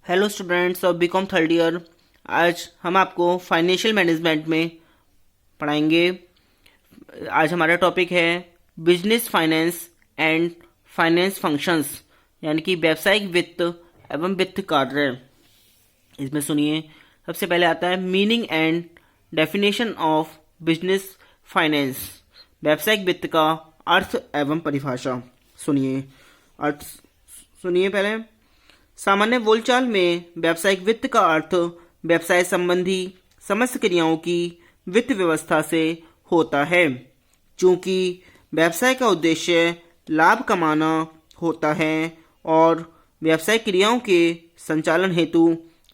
Hello students of BCom third year. आज हम आपको फाइनेंशियल मैनेजमेंट में पढ़ाएंगे। आज हमारा टॉपिक है business finance and finance functions, यानी कि व्यावसायिक वित्त एवं वित्त कार्य। इसमें सुनिए, सबसे पहले आता है meaning and definition of business finance. व्यावसायिक वित्त का अर्थ एवं परिभाषा। सुनिए अर्थ सुनिए पहले। सामान्य बोलचाल में व्यावसायिक वित्त का अर्थ व्यवसाय संबंधी समस्त क्रियाओं की वित्त व्यवस्था से होता है। चूंकि व्यवसाय का उद्देश्य लाभ कमाना होता है और व्यवसाय क्रियाओं के संचालन हेतु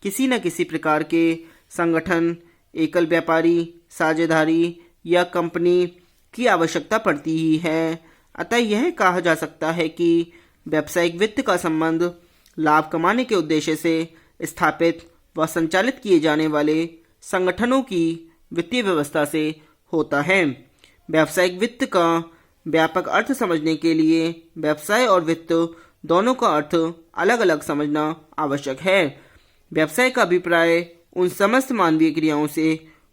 किसी न किसी प्रकार के संगठन, एकल व्यापारी, साझेदारी या कंपनी की आवश्यकता पड़ती ही है, अतः यह कहा जा सकता है कि व्यावसायिक वित्त का संबंध लाभ कमाने के उद्देश्य से स्थापित व संचालित किए जाने वाले संगठनों की वित्तीय व्यवस्था से होता है। व्यावसायिक वित्त का व्यापक अर्थ समझने के लिए व्यवसाय और वित्त दोनों का अर्थ अलग अलग समझना आवश्यक है। व्यवसाय का अभिप्राय उन समस्त मानवीय क्रियाओं से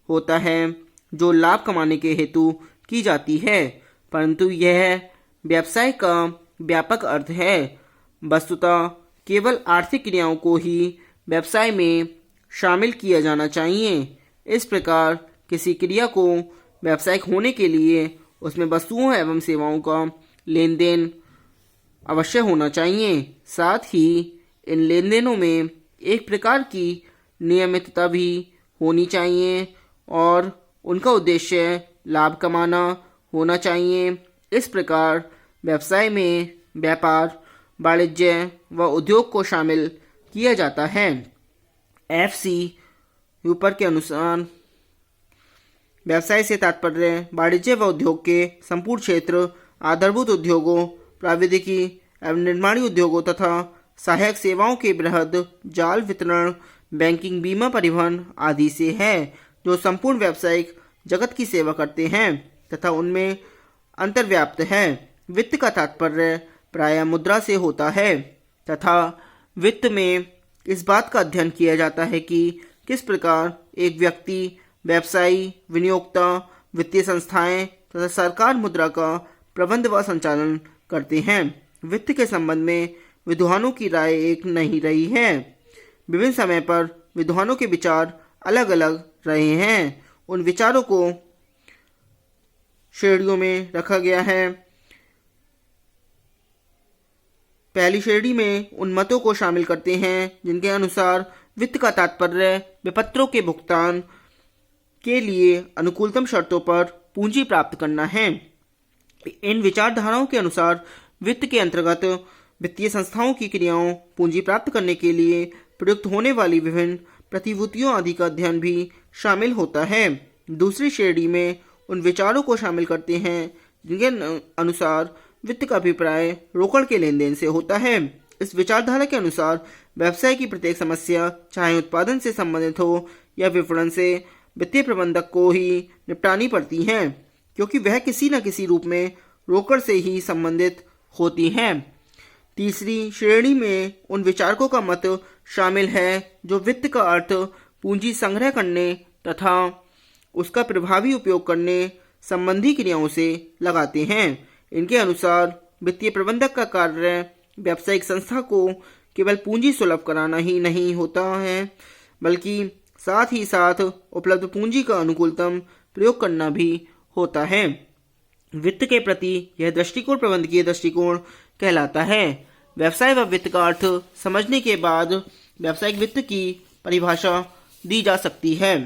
होता है जो लाभ कमाने के हेतु की जाती है, परंतु यह व्यवसाय का व्यापक अर्थ है। वस्तुतः केवल आर्थिक क्रियाओं को ही व्यवसाय में शामिल किया जाना चाहिए। इस प्रकार किसी क्रिया को व्यावसायिक होने के लिए उसमें वस्तुओं एवं सेवाओं का लेन देन अवश्य होना चाहिए। साथ ही इन लेन देनों में एक प्रकार की नियमितता भी होनी चाहिए और उनका उद्देश्य लाभ कमाना होना चाहिए। इस प्रकार व्यवसाय में व्यापार, वाणिज्य व उद्योग को शामिल किया जाता है। FC ऊपर के अनुसार व्यवसाय से तात्पर्य वाणिज्य व उद्योग के संपूर्ण क्षेत्र, आधारभूत उद्योगों, प्राविधिकी एवं निर्माणी उद्योगों तथा सहायक सेवाओं के बृहद जाल, वितरण, बैंकिंग, बीमा, परिवहन आदि से है, जो संपूर्ण व्यावसायिक जगत की सेवा करते हैं तथा उनमें अंतर्व्याप्त है। वित्त का तात्पर्य प्रायः मुद्रा से होता है तथा वित्त में इस बात का अध्ययन किया जाता है कि किस प्रकार एक व्यक्ति, व्यवसायी, विनियोक्ता, वित्तीय संस्थाएं तथा सरकार मुद्रा का प्रबंध व संचालन करते हैं। वित्त के संबंध में विद्वानों की राय एक नहीं रही है। विभिन्न समय पर विद्वानों के विचार अलग अलग रहे हैं। उन विचारों को श्रेणियों में रखा गया है। पहली श्रेणी में उन मतों को शामिल करते हैं जिनके अनुसार वित्त का तात्पर्य विपत्रों के भुगतान के लिए अनुकूलतम शर्तों पर पूंजी प्राप्त करना है। इन विचारधाराओं के अनुसार वित्त के अंतर्गत वित्तीय संस्थाओं की क्रियाओं, पूंजी प्राप्त करने के लिए प्रयुक्त होने वाली विभिन्न प्रतिभूतियों आदि का अध्ययन भी शामिल होता है। दूसरी श्रेणी में उन विचारों को शामिल करते हैं जिनके अनुसार वित्त का अभिप्राय रोकड़ के लेन देन से होता है। इस विचारधारा के अनुसार व्यवसाय की प्रत्येक समस्या, चाहे उत्पादन से संबंधित हो या विपणन से, वित्तीय प्रबंधक को ही निपटानी पड़ती हैं, क्योंकि वह किसी न किसी रूप में रोकड़ से ही संबंधित होती हैं। तीसरी श्रेणी में उन विचारकों का मत शामिल है जो वित्त का अर्थ पूंजी संग्रह करने तथा उसका प्रभावी उपयोग करने संबंधी क्रियाओं से लगाते हैं। इनके अनुसार वित्तीय प्रबंधक का कार्य व्यावसायिक संस्था को केवल पूंजी सुलभ कराना ही नहीं होता है, बल्कि साथ ही साथ उपलब्ध पूंजी का अनुकूलतम प्रयोग करना भी होता है। वित्त के प्रति यह दृष्टिकोण प्रबंधकीय दृष्टिकोण कहलाता है। व्यवसाय व वित्त का अर्थ समझने के बाद व्यावसायिक वित्त की परिभाषा दी जा सकती है।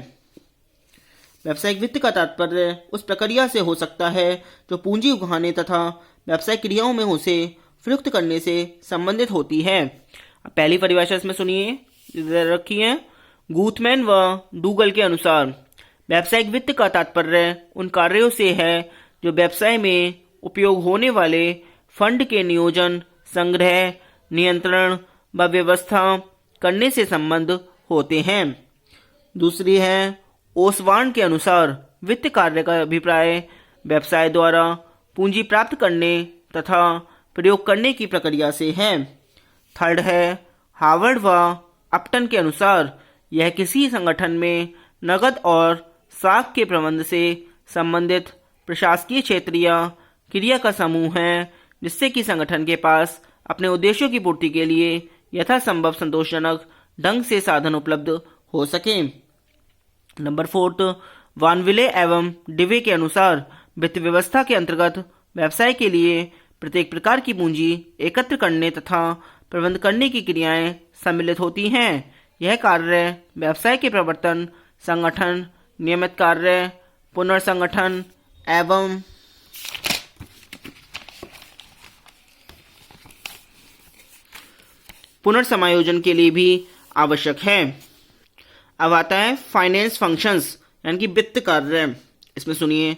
व्यावसायिक वित्त का तात्पर्य उस प्रक्रिया से हो सकता है जो पूंजी उगाने तथा व्यावसायिक क्रियाओं में उसे प्रयुक्त करने से संबंधित होती है। पहली परिभाषा इसमें सुनिए, रखी है गूथमैन व डूगल के अनुसार व्यावसायिक वित्त का तात्पर्य उन कार्यों से है जो व्यवसाय में उपयोग होने वाले फंड के नियोजन, संग्रह, नियंत्रण व व्यवस्था करने से संबंध होते हैं। दूसरी है ओसवार्न के अनुसार वित्त कार्य का अभिप्राय व्यवसाय द्वारा पूंजी प्राप्त करने तथा प्रयोग करने की प्रक्रिया से है। थर्ड है हार्वर्ड व अपटन के अनुसार यह किसी संगठन में नकद और साख के प्रबंध से संबंधित प्रशासकीय क्षेत्र या क्रिया का समूह है, जिससे कि संगठन के पास अपने उद्देश्यों की पूर्ति के लिए यथासंभव संतोषजनक ढंग से साधन उपलब्ध हो सके। नंबर 4, वानविले एवं डिवे के अनुसार वित्त व्यवस्था के अंतर्गत व्यवसाय के लिए प्रत्येक प्रकार की पूंजी एकत्र करने तथा प्रबंध करने की क्रियाएं सम्मिलित होती हैं। यह कार्य व्यवसाय के प्रवर्तन, संगठन, नियमित कार्य, पुनर्संगठन एवं पुनर्समायोजन के लिए भी आवश्यक है। अब आता है फाइनेंस फंक्शंस यानी कि वित्त कार्य। इसमें सुनिए,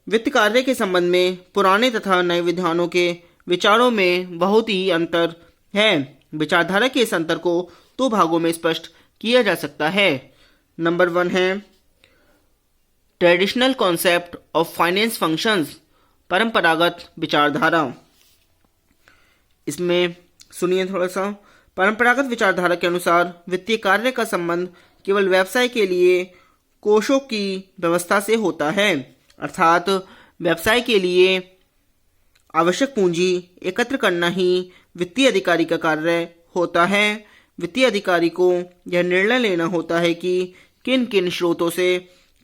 वित्त कार्य के संबंध में पुराने तथा नए विद्वानों के विचारों में बहुत ही अंतर है। विचारधारा के इस अंतर को 2 भागों में स्पष्ट किया जा सकता है। नंबर 1 है traditional concept of finance functions, परंपरागत विचारधारा। इसमें सुनिए थोड़ा सा, परंपरागत विचारधारा के अनुसार वित्तीय कार्य का संबंध केवल व्यवसाय के लिए कोषों की व्यवस्था से होता है, अर्थात व्यवसाय के लिए आवश्यक पूंजी एकत्र करना ही वित्तीय अधिकारी का कार्य होता है। वित्तीय अधिकारी को यह निर्णय लेना होता है कि किन किन स्रोतों से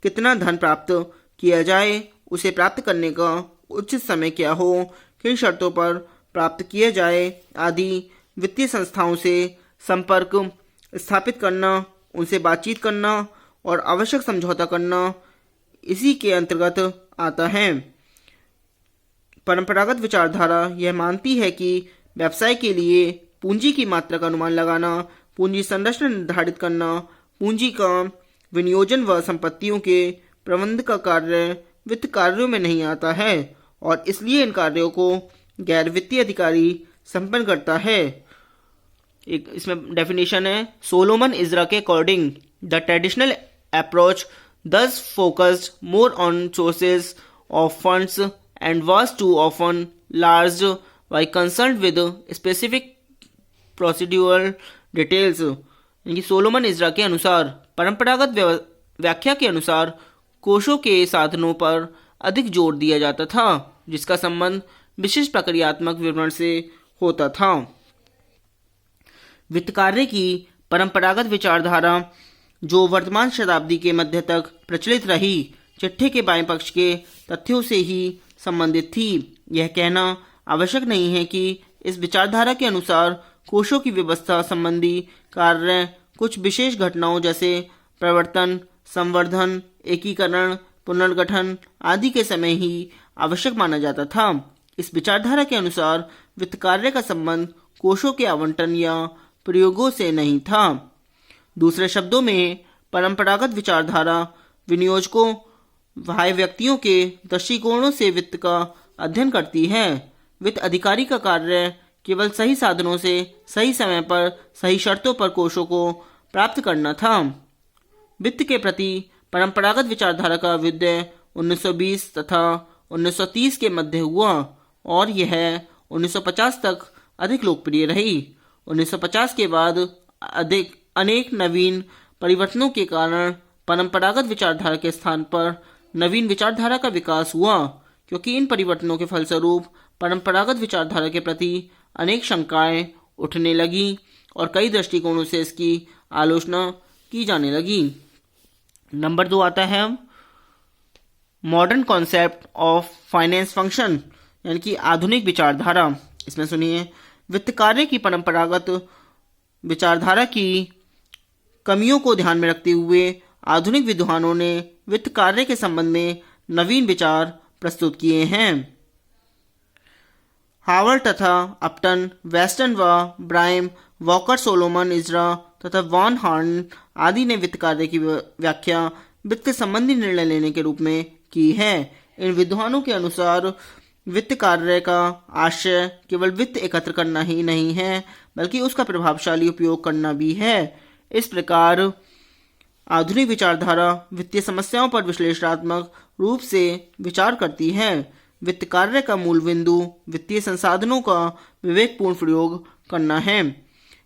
कितना धन प्राप्त किया जाए, उसे प्राप्त करने का उचित समय क्या हो, किन शर्तों पर प्राप्त किया जाए आदि। वित्तीय संस्थाओं से संपर्क स्थापित करना, उनसे बातचीत करना और आवश्यक समझौता करना इसी के अंतर्गत आता है। परंपरागत विचारधारा यह मानती है कि व्यवसाय के लिए पूंजी की मात्रा का अनुमान लगाना, पूंजी संरचना निर्धारित करना, पूंजी का विनियोजन व संपत्तियों के प्रबंध का कार्य वित्त कार्यों में नहीं आता है और इसलिए इन कार्यों को गैर वित्तीय अधिकारी संपन्न करता है। एक इसमें डेफिनेशन है, सोलोमन इजरा के according the traditional approach thus focused more on sources of funds and was too often large while concerned with specific procedural details। यानी सोलोमन इजरा के अनुसार परंपरागत व्याख्या के अनुसार कोषों के साधनों पर अधिक जोर दिया जाता था, जिसका संबंध विशिष्ट प्रक्रियात्मक विवरण से होता था। वित्त कार्य की परंपरागत विचारधारा जो वर्तमान शताब्दी के मध्य तक प्रचलित रही, चिट्ठे के बाएं पक्ष के तथ्यों से ही संबंधित थी। यह कहना आवश्यक नहीं है कि इस विचारधारा के अनुसार कोषों की व्यवस्था संबंधी कार्य कुछ विशेष घटनाओं जैसे प्रवर्तन, संवर्धन, एकीकरण, पुनर्गठन आदि के समय ही आवश्यक माना जाता था। इस विचारधारा के अनुसार वित्त कार्य का संबंध कोषों के आवंटन या प्रयोगों से नहीं था। दूसरे शब्दों में परंपरागत विचारधारा विनियोजकों बाह्य व्यक्तियों के दृष्टिकोणों से वित्त का अध्ययन करती है। वित्त अधिकारी का कार्य केवल सही साधनों से सही समय पर सही शर्तों पर कोषों को प्राप्त करना था। वित्त के प्रति परंपरागत विचारधारा का विद्य 1920 तथा 1930 के मध्य हुआ और यह 1950 तक अधिक लोकप्रिय रही। 1950 के बाद अनेक नवीन परिवर्तनों के कारण परंपरागत विचारधारा के स्थान पर नवीन विचारधारा का विकास हुआ, क्योंकि इन परिवर्तनों के फलस्वरूप परंपरागत विचारधारा के प्रति अनेक शंकाएं उठने लगी और कई दृष्टिकोणों से इसकी आलोचना की जाने लगी। नंबर 2 आता है modern concept of finance function यानी कि आधुनिक विचारधारा। इसमें सुनिए, वित्त कार्य की परंपरागत विचारधारा की कमियों को ध्यान में रखते हुए आधुनिक विद्वानों ने वित्त कार्य के संबंध में नवीन विचार प्रस्तुत किए हैं। हावर्ड तथा अपटन, वेस्टन व ब्राइम, वॉकर, सोलोमन इजरा तथा वॉन हॉर्न आदि ने वित्त कार्य की व्याख्या वित्त संबंधी निर्णय लेने के रूप में की है। इन विद्वानों के अनुसार वित्त कार्य का आशय केवल वित्त एकत्र करना ही नहीं है, बल्कि उसका प्रभावशाली उपयोग करना भी है। इस प्रकार आधुनिक विचारधारा वित्तीय समस्याओं पर विश्लेषणात्मक रूप से विचार करती है। वित्त कार्य का मूल बिंदु वित्तीय संसाधनों का विवेकपूर्ण प्रयोग करना है।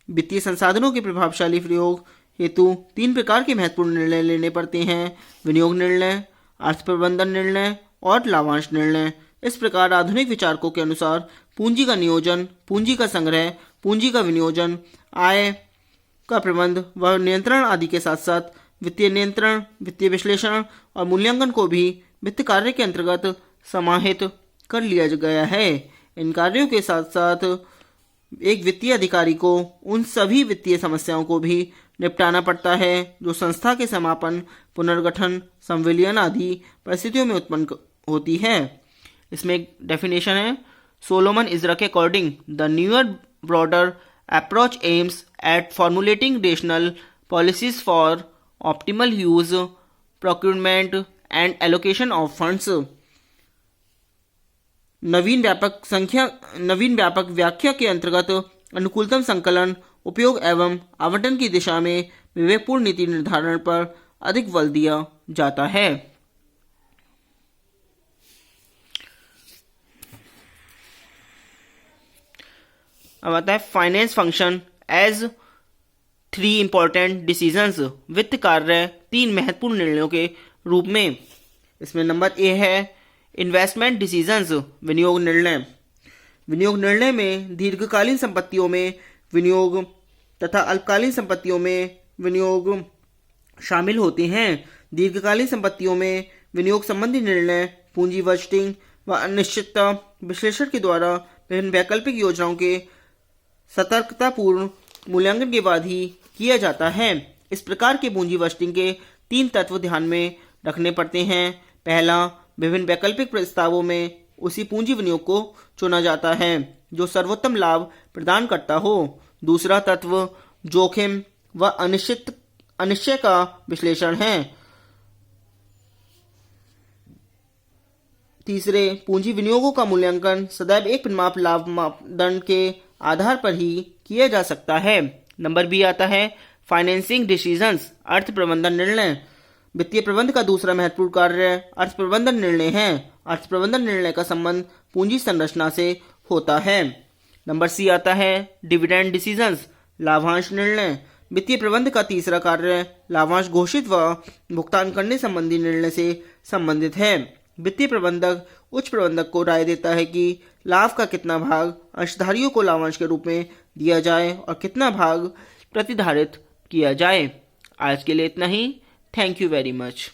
वित्तीय संसाधनों के प्रभावशाली प्रयोग हेतु 3 प्रकार के महत्वपूर्ण निर्णय लेने पड़ते हैं: विनियोग निर्णय, अर्थ प्रबंधन निर्णय और लाभांश निर्णय। इस प्रकार आधुनिक विचारकों के अनुसार पूंजी का नियोजन, पूंजी का संग्रह, पूंजी का विनियोजन, आय का प्रबंध व नियंत्रण आदि के साथ साथ वित्तीय नियंत्रण, वित्तीय विश्लेषण और मूल्यांकन को भी वित्त कार्य के अंतर्गत समाहित कर लिया गया है। इन कार्यों के साथ साथ एक वित्तीय अधिकारी को उन सभी वित्तीय समस्याओं को भी निपटाना पड़ता है जो संस्था के समापन, पुनर्गठन, संविलियन आदि परिस्थितियों में उत्पन्न होती है। इसमें एक डेफिनेशन है: सोलोमन इजरा के according the newer broader approach aims at formulating rational policies for optimal use, procurement and allocation of funds. नवीन व्यापक व्याख्या के अंतर्गत अनुकूलतम संकलन, उपयोग एवं आवंटन की दिशा में विवेकपूर्ण नीति निर्धारण पर अधिक बल दिया जाता है। अब आता है finance function as 3 important decisions. वित्त कार्य 3 महत्वपूर्ण निर्णयों के रूप में। इसमें नंबर ए है इन्वेस्टमेंट डिसीजंस, विनियोग निर्णय। विनियोग निर्णय में दीर्घकालीन संपत्तियों में विनियोग तथा अल्पकालीन संपत्तियों में विनियोग शामिल होते हैं। दीर्घकालीन संपत्तियों में विनियोग संबंधी निर्णय पूंजी बजटिंग व अनिश्चितता विश्लेषण के द्वारा विभिन्न वैकल्पिक योजनाओं के सतर्कतापूर्ण मूल्यांकन के बाद ही किया जाता है। इस प्रकार के पूंजी बजटिंग के 3 तत्व ध्यान में रखने पड़ते हैं। पहला, विभिन्न वैकल्पिक प्रस्तावों में उसी पूंजी विनियोग को चुना जाता है जो सर्वोत्तम लाभ प्रदान करता हो। दूसरा तत्व जोखिम व अनिश्चय का विश्लेषण है। तीसरे, पूंजी विनियोगों का मूल्यांकन सदैव एक परिमाप लाभ मापदंड के आधार पर ही किया जा सकता है। नंबर बी आता है फाइनेंसिंग डिसीजंस, अर्थ प्रबंधन निर्णय। वित्तीय प्रबंध का दूसरा महत्वपूर्ण कार्य अर्थ प्रबंधन निर्णय है। अर्थ प्रबंधन निर्णय का संबंध पूंजी संरचना से होता है। नंबर सी आता है डिविडेंड डिसीजंस, लाभांश निर्णय। वित्तीय प्रबंध का तीसरा कार्य लाभांश घोषित व भुगतान करने संबंधी निर्णय से संबंधित है। वित्तीय प्रबंधक उच्च प्रबंधक को राय देता है कि लाभ का कितना भाग अंशधारियों को लाभांश के रूप में दिया जाए और कितना भाग प्रतिधारित किया जाए। आज के लिए इतना ही। Thank you very much.